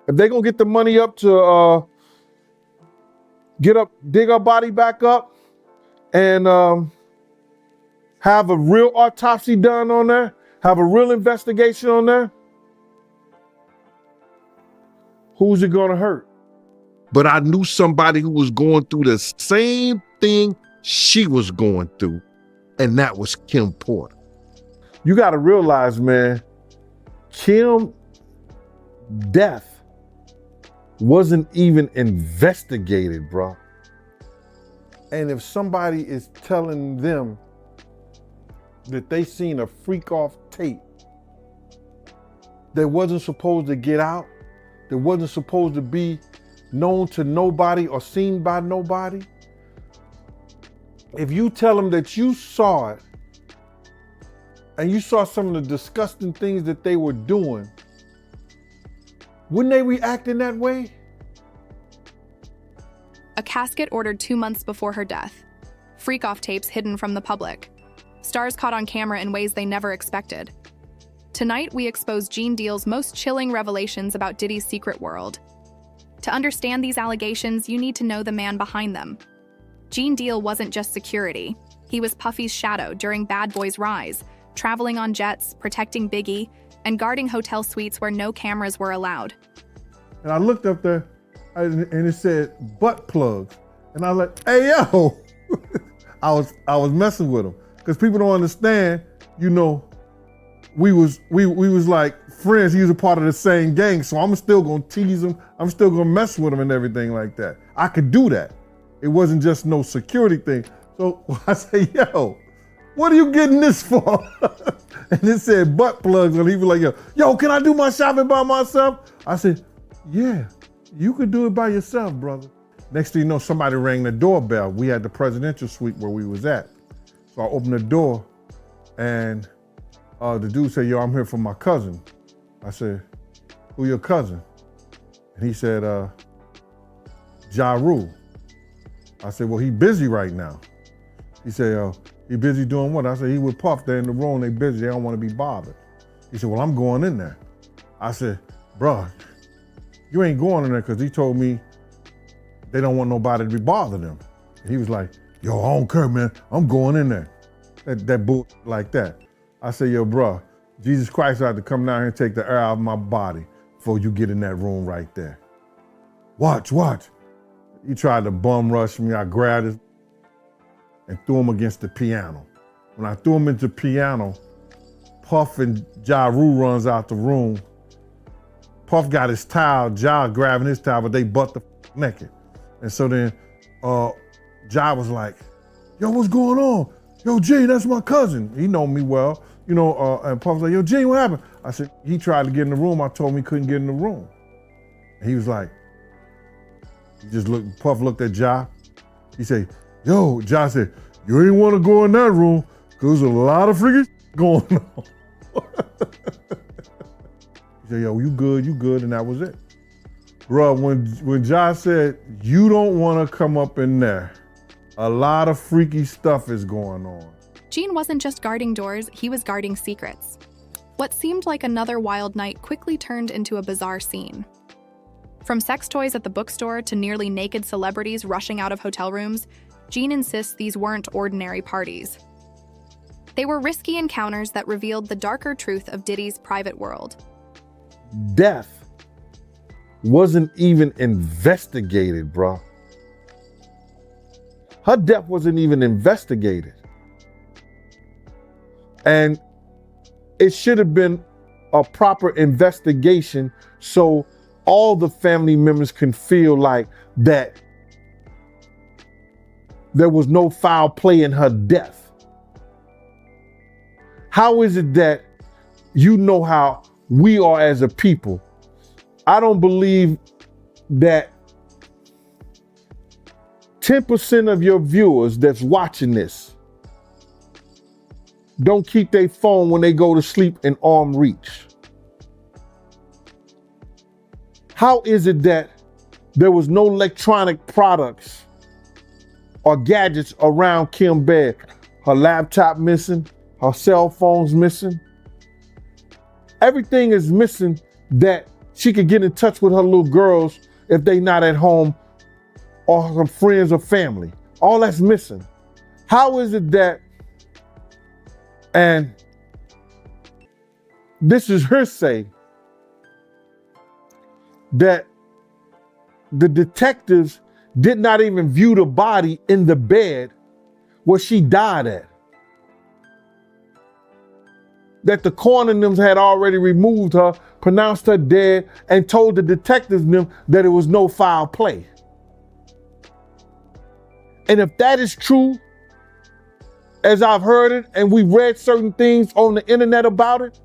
If they're gonna get the money up to dig her body back up and have a real autopsy done on there, have a real investigation on there, who's it gonna hurt? But I knew somebody who was going through the same thing she was going through, and that was Kim Porter. You gotta realize, man, Kim's death wasn't even investigated, bro. And if somebody is telling them that they seen a freak off tape that wasn't supposed to get out, that wasn't supposed to be known to nobody or seen by nobody, if you tell them that you saw it and you saw some of the disgusting things that they were doing, wouldn't they react in that way? A casket ordered 2 months before her death. Freak-off tapes hidden from the public. Stars caught on camera in ways they never expected. Tonight, we expose Gene Deal's most chilling revelations about Diddy's secret world. To understand these allegations, you need to know the man behind them. Gene Deal wasn't just security. He was Puffy's shadow during Bad Boy's rise, traveling on jets, protecting Biggie, and guarding hotel suites where no cameras were allowed. And I looked up there and it said butt plugs. And I was like, hey, yo. I was messing with him. Because people don't understand, you know, we was like friends. He was a part of the same gang. So I'm still gonna tease him. I'm still gonna mess with him and everything like that. I could do that. It wasn't just no security thing. So I say, yo, what are you getting this for? And it said butt plugs. And he was like, yo, can I do my shopping by myself? I said, yeah, you could do it by yourself, brother. Next thing you know, somebody rang the doorbell. We had the presidential suite where we was at. So I opened the door and the dude said, yo, I'm here for my cousin. I said, who your cousin? And he said, Ja Rule. I said, well, he busy right now. He said, he busy doing what? I said, he with Puff, they're in the room, they busy, they don't want to be bothered. He said, well, I'm going in there. I said, bro, you ain't going in there because he told me they don't want nobody to be bothering them. And he was like, yo, I don't care, man, I'm going in there. That bull like that. I said, yo, bro, Jesus Christ had to come down here and take the air out of my body before you get in that room right there. Watch. He tried to bum rush me. I grabbed his and threw him against the piano. When I threw him into the piano, Puff and Ja Rule runs out the room. Puff got his towel, Ja grabbing his towel, but they butt the naked. And so then Ja was like, yo, what's going on? Yo, Gene, that's my cousin. He know me well, you know, and Puff was like, yo, Gene, what happened? I said, he tried to get in the room. I told him he couldn't get in the room. And he was like, Puff looked at Ja. He said, yo, Ja said, you ain't want to go in that room because there's a lot of freaking going on. He said, yo, you good, and that was it. Bro, when Ja said, you don't want to come up in there, a lot of freaky stuff is going on. Gene wasn't just guarding doors, he was guarding secrets. What seemed like another wild night quickly turned into a bizarre scene. From sex toys at the bookstore to nearly naked celebrities rushing out of hotel rooms, Gene insists these weren't ordinary parties. They were risky encounters that revealed the darker truth of Diddy's private world. Death wasn't even investigated, bro. Her death wasn't even investigated. And it should have been a proper investigation so all the family members can feel like that there was no foul play in her death. How is it that you know how we are as a people? I don't believe that 10% of your viewers that's watching this don't keep their phone when they go to sleep in arm reach. How is it that there was no electronic products or gadgets around Kim's bed? Her laptop missing, her cell phone's missing. Everything is missing that she could get in touch with her little girls if they not at home or her friends or family. All that's missing. How is it that, and this is her say, that the detectives did not even view the body in the bed where she died at? That the coroner them had already removed her, pronounced her dead, and told the detectives them that it was no foul play. And if that is true, as I've heard it, and we've read certain things on the internet about it,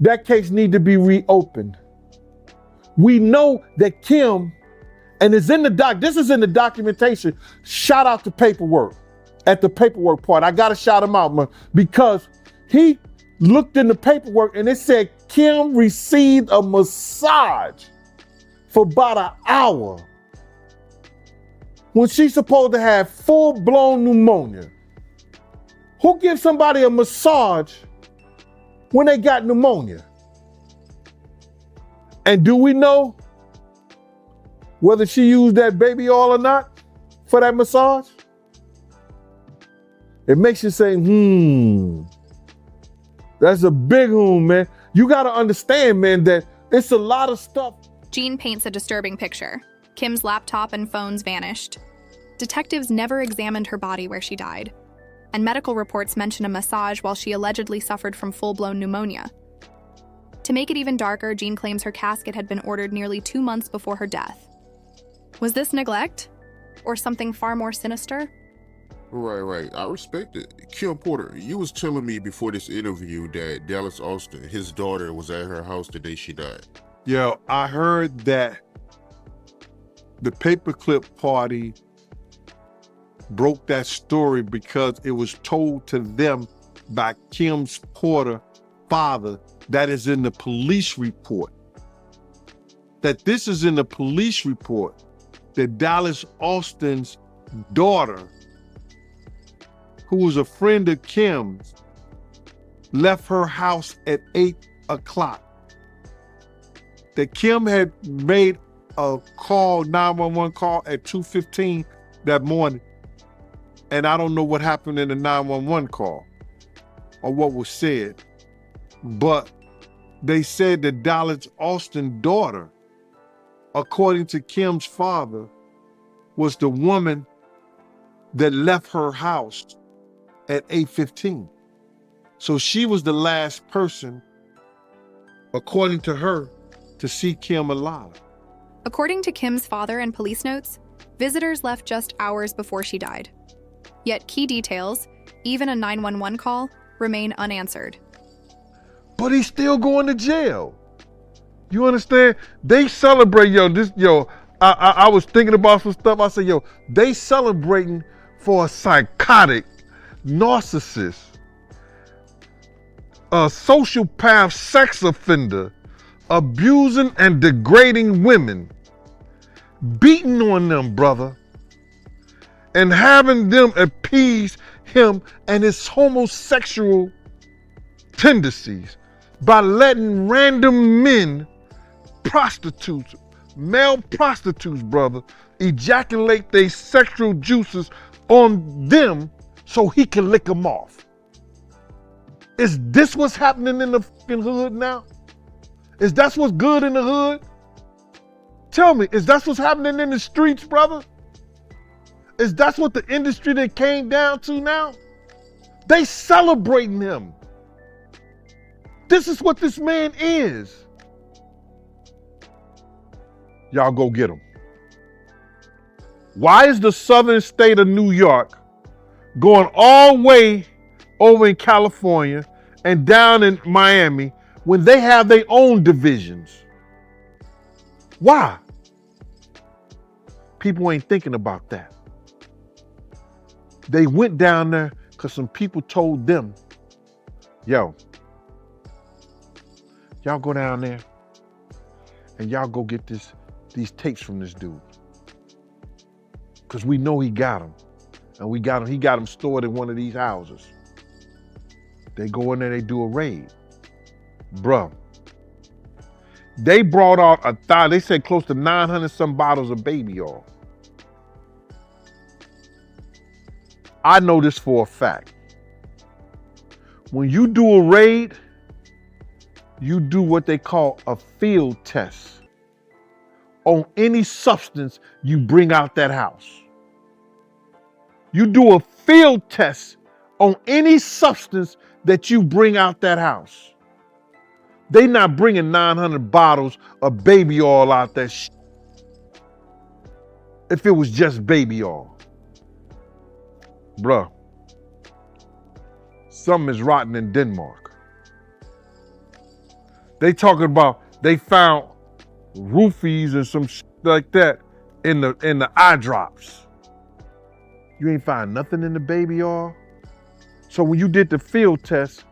that case need to be reopened. We know that Kim, and it's in the this is in the documentation. Shout out to paperwork, at the paperwork part. I gotta shout him out, man, because he looked in the paperwork and it said Kim received a massage for about an hour when she's supposed to have full-blown pneumonia. Who gives somebody a massage when they got pneumonia? And do we know whether she used that baby oil or not for that massage? It makes you say, that's a big man. You gotta understand, man, that it's a lot of stuff. Jean paints a disturbing picture. Kim's laptop and phones vanished. Detectives never examined her body where she died, and medical reports mention a massage while she allegedly suffered from full-blown pneumonia. To make it even darker, Jean claims her casket had been ordered nearly 2 months before her death. Was this neglect? Or something far more sinister? Right. I respect it. Kim Porter, you was telling me before this interview that Dallas Austin, his daughter, was at her house the day she died. Yo, I heard that the paperclip party broke that story because it was told to them by Kim's Porter father. That is in the police report. That this is in the police report. That Dallas Austin's daughter, who was a friend of Kim's, left her house at 8 o'clock. That Kim had made a call, 911 call at 2:15 that morning. And I don't know what happened in the 911 call or what was said, but they said that Dallas Austin's daughter, according to Kim's father, was the woman that left her house at 8:15. So she was the last person, according to her, to see Kim alive. According to Kim's father and police notes, visitors left just hours before she died. Yet key details, even a 911 call, remain unanswered. But he's still going to jail. You understand? They celebrate, I was thinking about some stuff. I said, they celebrating for a psychotic, narcissist, a sociopath sex offender, abusing and degrading women, beating on them, brother, and having them appease him and his homosexual tendencies by letting random men, prostitutes, male prostitutes, brother, ejaculate their sexual juices on them so he can lick them off. Is this what's happening in the fucking hood now? Is that what's good in the hood? Tell me, is that what's happening in the streets, brother? Is that what the industry that came down to now? They celebrating him. This is what this man is. Y'all go get him. Why is the southern state of New York going all the way over in California and down in Miami when they have their own divisions? Why? People ain't thinking about that. They went down there because some people told them, y'all go down there and y'all go get these tapes from this dude. Because we know he got them. And he got them stored in one of these houses. They go in there, they do a raid. Bruh, They brought out they said close to 900 some bottles of baby oil. I know this for a fact. When you do a raid, you do what they call a field test on any substance you bring out that house. You do a field test on any substance that you bring out that house. They not bringing 900 bottles of baby oil out that shit. If it was just baby oil. Bruh, something is rotten in Denmark. They talking about they found roofies and some shit like that in the eye drops. You ain't find nothing in the baby oil? So when you did the field test,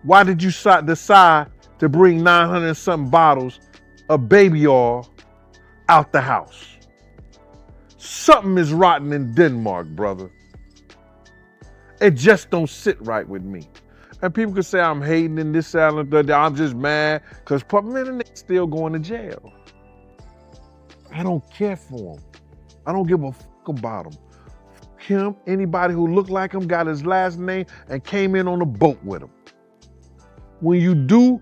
why did you decide to bring 900 and something bottles of baby oil out the house? Something is rotten in Denmark, brother. It just don't sit right with me. And people could say I'm hating in this and that. I'm just mad because man, the nigga still going to jail. I don't care for him. I don't give a fuck about him. Him, anybody who looked like him, got his last name and came in on a boat with him. When you do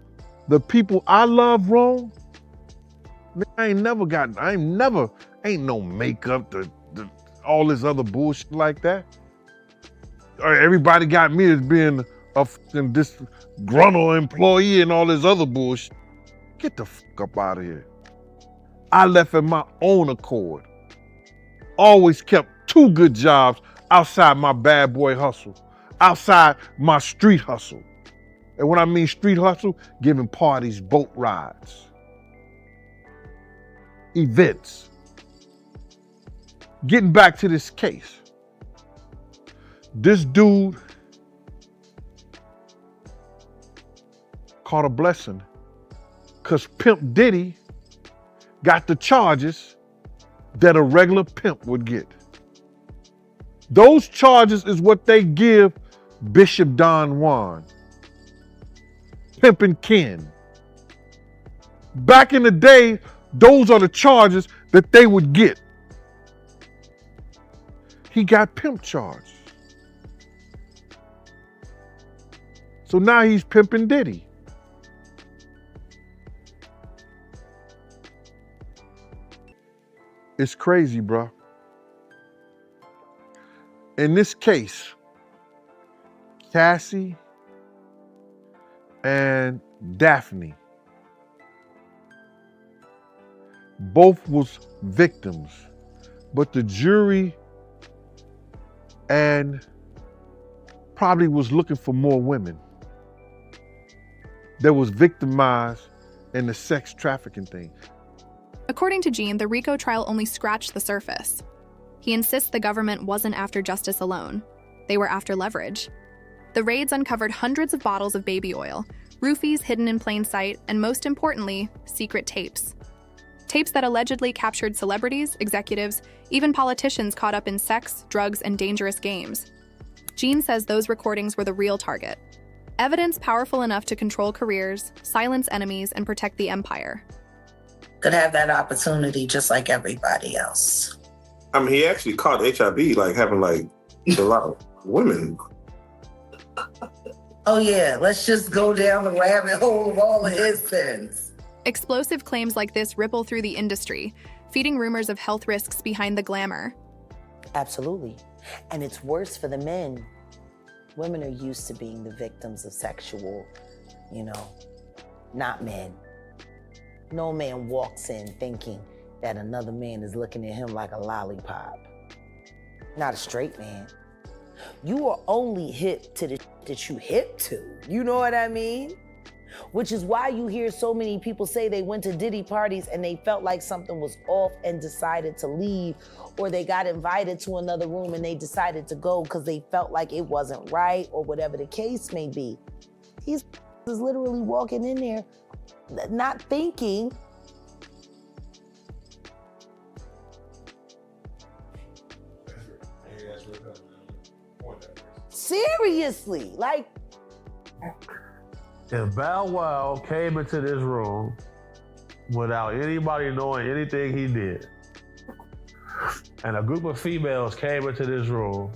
the people I love wrong, man, ain't no makeup, all this other bullshit like that. Everybody got me as being a fucking disgruntled employee and all this other bullshit. Get the fuck up out of here. I left at my own accord. Always kept 2 good jobs outside my bad boy hustle, outside my street hustle. And when I mean street hustle, giving parties, boat rides, events. Getting back to this case. This dude caught a blessing because Pimp Diddy got the charges that a regular pimp would get. Those charges is what they give Bishop Don Juan, Pimpin' Ken. Back in the day, those are the charges that they would get. He got pimp charged. So now he's pimping Diddy. It's crazy, bro. In this case, Cassie and Daphne both was victims, but the jury and probably was looking for more women that was victimized in the sex trafficking thing. According to Gene, the RICO trial only scratched the surface. He insists the government wasn't after justice alone. They were after leverage. The raids uncovered hundreds of bottles of baby oil, roofies hidden in plain sight, and most importantly, secret tapes. Tapes that allegedly captured celebrities, executives, even politicians caught up in sex, drugs, and dangerous games. Gene says those recordings were the real target. Evidence powerful enough to control careers, silence enemies, and protect the empire. Could have that opportunity just like everybody else. I mean, he actually caught HIV, like having like a lot of women. Oh yeah, let's just go down the rabbit hole of all of his sins. Explosive claims like this ripple through the industry, feeding rumors of health risks behind the glamour. Absolutely. And it's worse for the men. Women are used to being the victims of sexual, not men. No man walks in thinking that another man is looking at him like a lollipop. Not a straight man. You are only hip to the that you hip to. You know what I mean? Which is why you hear so many people say they went to Diddy parties and they felt like something was off and decided to leave, or they got invited to another room and they decided to go because they felt like it wasn't right, or whatever the case may be. These is literally walking in there not thinking. Seriously, like. If Bow Wow came into this room without anybody knowing anything he did. And a group of females came into this room.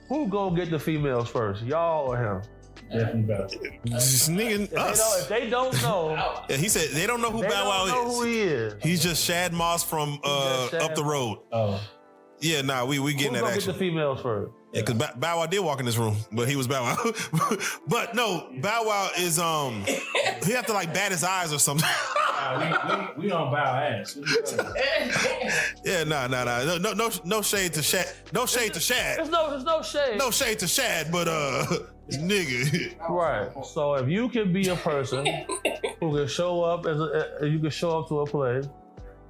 Who gonna get the females first, y'all or him? Definitely better. Just nigga, us. If they don't know, Yeah, he said they don't know who Bow Wow know is. who he is. He's just Shad Moss from up the road. Oh. Yeah, nah, we getting Who's that gonna action. get the females first? Yeah, because Bow Wow did walk in this room, but he was Bow Wow. But no, Bow Wow is he have to like bat his eyes or something. We don't bow ass. Yeah, nah. No shade to Shad. No shade to Shad. There's no shade. No shade to Shad, but nigga. Right. So if you can be a person who can show up you can show up to a place,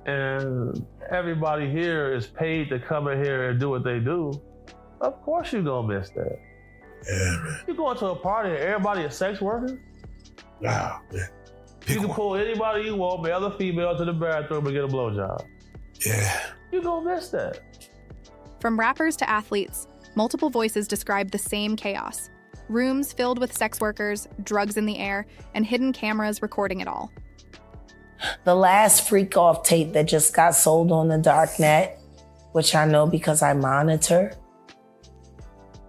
and everybody here is paid to come in here and do what they do, of course you're gonna miss that. Yeah, man. You going to a party and everybody is sex workers? Wow. Yeah. You can pull anybody you want, male or female, to the bathroom and get a blowjob. Yeah. You're gonna miss that. From rappers to athletes, multiple voices describe the same chaos. Rooms filled with sex workers, drugs in the air, and hidden cameras recording it all. The last freak off tape that just got sold on the dark net, which I know because I monitor,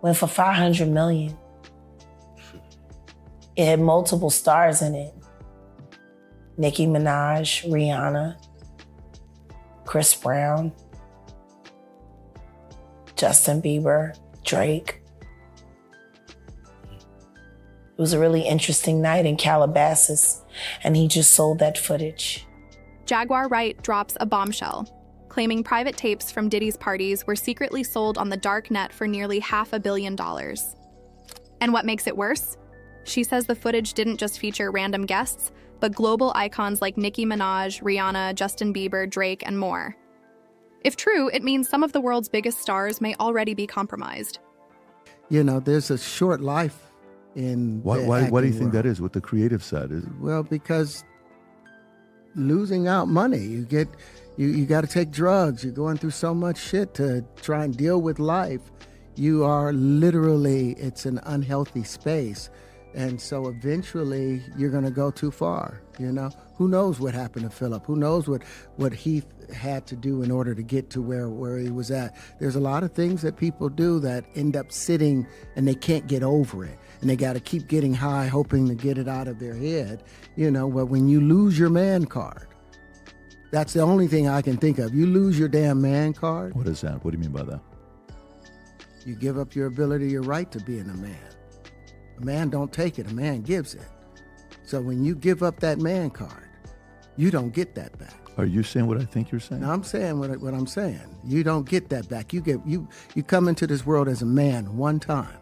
went for $500 million. It had multiple stars in it. Nicki Minaj, Rihanna, Chris Brown, Justin Bieber, Drake. It was a really interesting night in Calabasas, and he just sold that footage. Jaguar Wright drops a bombshell, claiming private tapes from Diddy's parties were secretly sold on the dark net for nearly $500 million. And what makes it worse? She says the footage didn't just feature random guests, but global icons like Nicki Minaj, Rihanna, Justin Bieber, Drake, and more. If true, it means some of the world's biggest stars may already be compromised. You know, there's a short life in Why do you think that is with the creative side? Well, because losing out money, you got to take drugs. You're going through so much shit to try and deal with life. You are literally, it's an unhealthy space. And so eventually you're going to go too far, you know? Who knows what happened to Philip? Who knows what Heath had to do in order to get to where he was at? There's a lot of things that people do that end up sitting and they can't get over it. And they got to keep getting high, hoping to get it out of their head, you know? But when you lose your man card, that's the only thing I can think of. You lose your damn man card. What is that? What do you mean by that? You give up your ability, your right to being a man. A man don't take it, a man gives it. So when you give up that man card, you don't get that back. Are you saying what I think you're saying? No, I'm saying what I'm saying. You don't get that back. You come into this world as a man one time.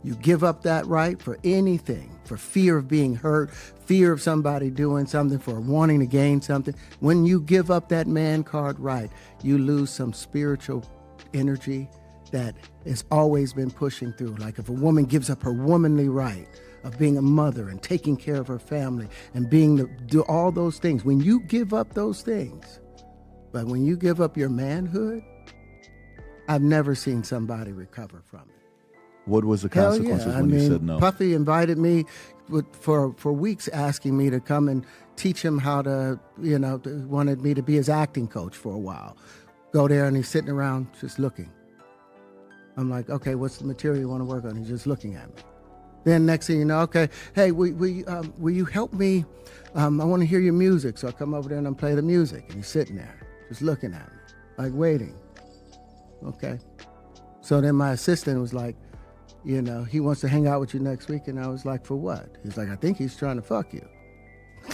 You give up that right for anything, for fear of being hurt, fear of somebody doing something, for wanting to gain something. When you give up that man card right, you lose some spiritual energy that has always been pushing through. Like if a woman gives up her womanly right of being a mother and taking care of her family and do all those things, when you give up those things, but when you give up your manhood, I've never seen somebody recover from it. What was the consequences when you said no? Puffy invited me for weeks, asking me to come and teach him how to, wanted me to be his acting coach for a while. Go there and he's sitting around just looking. I'm like, okay, what's the material you want to work on? He's just looking at me. Then next thing you know, okay, hey, will you help me? I want to hear your music. So I come over there and I play the music. And he's sitting there, just looking at me, like waiting. Okay. So then my assistant was like, he wants to hang out with you next week. And I was like, for what? He's like, I think he's trying to fuck you.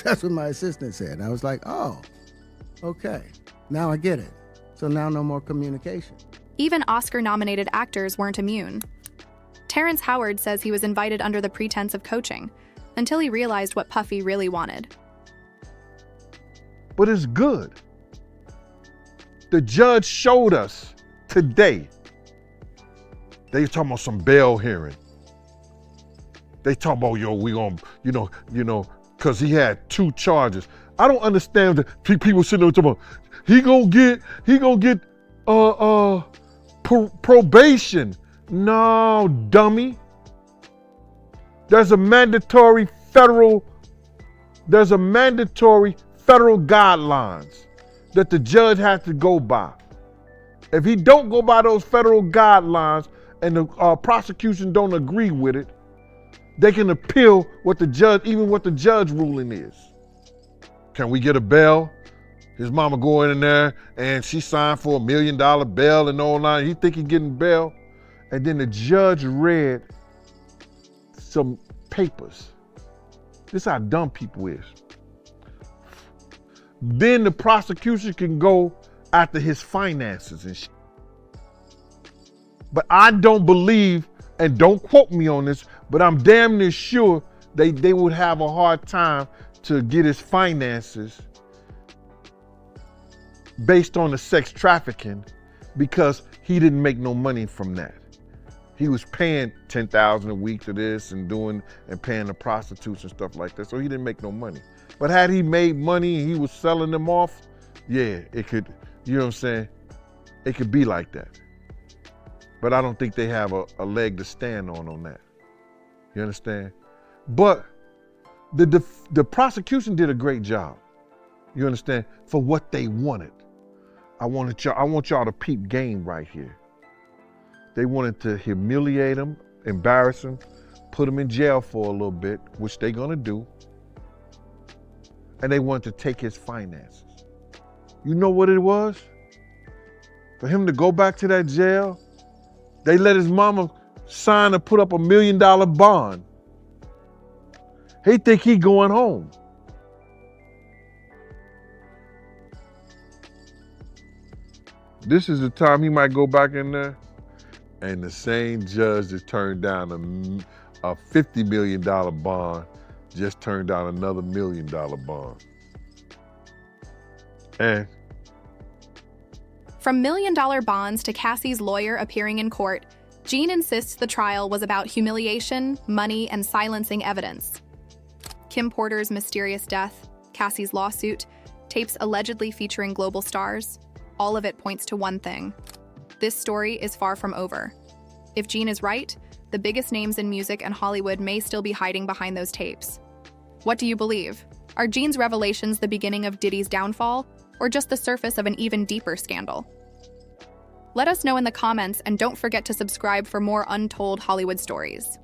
That's what my assistant said. And I was like, oh, okay. Now I get it. So now no more communication. Even Oscar-nominated actors weren't immune. Terrence Howard says he was invited under the pretense of coaching, until he realized what Puffy really wanted. But it's good. The judge showed us today. They talking about some bail hearing. They talking about, we gonna, cause he had 2 charges. I don't understand the people sitting there talking about, he gonna get probation. No, dummy. There's a mandatory federal there's a mandatory federal guidelines that the judge has to go by. If he don't go by those federal guidelines and the prosecution don't agree with it, they can appeal what the judge ruling is. Can we get a bail? His mama go in there and she signed for $1 million bail and all that. He think he getting bail. And then the judge read some papers. This is how dumb people is. Then the prosecution can go after his finances and shit. But I don't believe, and don't quote me on this, but I'm damn near sure they would have a hard time to get his finances based on the sex trafficking because he didn't make no money from that. He was paying $10,000 a week to this and paying the prostitutes and stuff like that, so he didn't make no money. But had he made money and he was selling them off, yeah, it could, you know what I'm saying? It could be like that. But I don't think they have a leg to stand on that. You understand? But the prosecution did a great job. You understand? For what they wanted. I want y'all to peep game right here. They wanted to humiliate him, embarrass him, put him in jail for a little bit, which they're gonna do. And they wanted to take his finances. You know what it was? For him to go back to that jail, they let his mama sign and put up $1 million bond. He think he going home. This is the time he might go back in there, and the same judge that turned down a $50 million bond just turned down another $1 million bond. And from $1 million bonds to Cassie's lawyer appearing in court, Gene insists the trial was about humiliation, money, and silencing evidence. Kim Porter's mysterious death, Cassie's lawsuit, tapes allegedly featuring global stars, all of it points to one thing. This story is far from over. If Gene is right, the biggest names in music and Hollywood may still be hiding behind those tapes. What do you believe? Are Gene's revelations the beginning of Diddy's downfall, or just the surface of an even deeper scandal? Let us know in the comments, and don't forget to subscribe for more untold Hollywood stories.